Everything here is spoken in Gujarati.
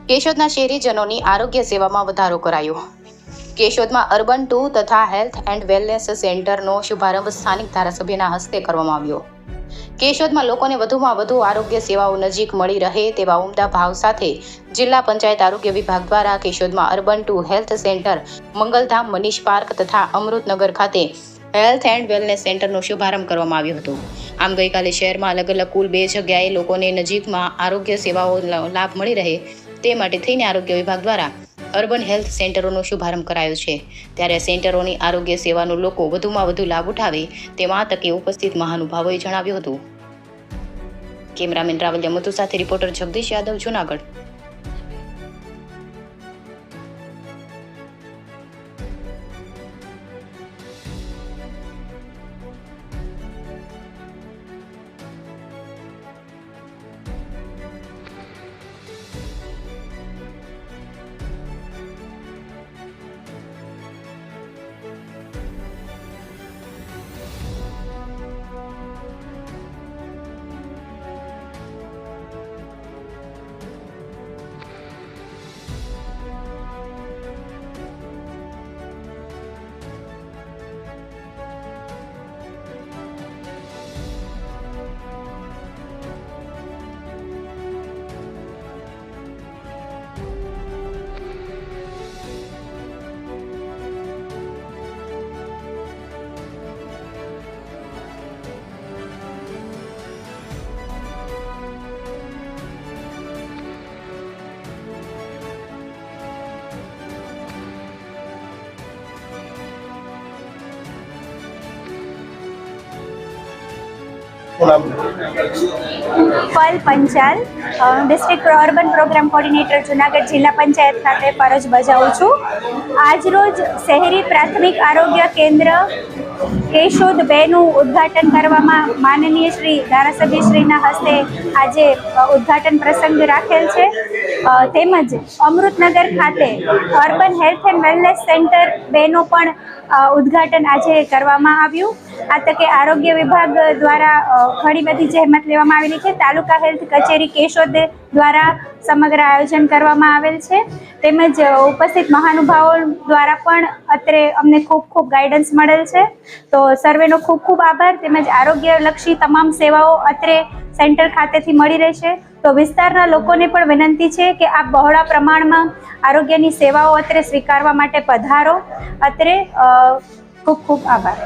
કેશોદના શહેરીજનોની આરોગ્ય સેવામાં વધારો કરાયો। કેશોદમાં અર્બન 2 તથા હેલ્થ એન્ડ વેલનેસ સેન્ટરનો શુભારંભ સ્થાનિક ધારાસભ્યના હસ્તે કરવામાં આવ્યો। કેશોદમાં લોકોને વધુમાં વધુ આરોગ્ય સેવાઓ નજીક મળી રહે તેવા ઉમદા ભાવ સાથે જિલ્લા પંચાયત આરોગ્ય વિભાગ દ્વારા કેશોદમાં urban 2 health centre, Mangaldham Manish park તથા અમૃતનગર ખાતે હેલ્થ એન્ડ વેલનેસ સેન્ટરનો શુભારંભ કરવામાં આવ્યો હતો। આમ ગઈકાલે શહેરમાં અલગ અલગ કુલ 2 જગ્યાએ લોકોને નજીકમાં આરોગ્ય સેવાઓ લાભ મળી રહે તે માટે થઈને આરોગ્ય વિભાગ દ્વારા અર્બન હેલ્થ સેન્ટરોનો શુભારંભ કરાયો છે। ત્યારે સેન્ટરોની આરોગ્ય સેવાનો લોકો વધુમાં વધુ લાભ ઉઠાવે તેવા તકે ઉપસ્થિત મહાનુભાવોએ જણાવ્યું હતું। કેમેરામેન રાવલ્યા મુતુ સાથે reporter Jagdish Yadav, Junagadh. Pal Panchal, district urban programme coordinator Junagadh જિલ્લા પંચાયત ખાતે ફરજ બજાવું છું। આજરોજ શહેરી પ્રાથમિક આરોગ્ય કેન્દ્ર કેશોદ 2નું ઉદ્ઘાટન કરવામાં માનનીય શ્રી ધારાસભ્યશ્રીના હસ્તે આજે ઉદ્ઘાટન પ્રસંગ રાખેલ છે। તેમજ અમૃતનગર ખાતે urban health and wellness centre 2નું પણ ઉદ્ઘાટન આજે કરવામાં આવ્યું। આ તકે આરોગ્ય વિભાગ દ્વારા ઘણી બધી જહેમત લેવામાં આવેલી છે। તાલુકા હેલ્થ કચેરી કેશોદ દ્વારા સમગ્ર આયોજન કરવામાં આવેલ છે। તેમજ ઉપસ્થિત મહાનુભાવો દ્વારા પણ અત્રે અમને ખૂબ ગાઈડન્સ મળેલ છે। તો સર્વેનો ખૂબ આભાર। તેમજ આરોગ્યલક્ષી તમામ સેવાઓ અત્રે સેન્ટર ખાતેથી મળી રહેશે। તો વિસ્તારના લોકોને પણ વિનંતી છે કે આ બહોળા પ્રમાણમાં આરોગ્યની સેવાઓ અત્રે સ્વીકારવા માટે પધારો। અત્રે ખૂબ આભાર।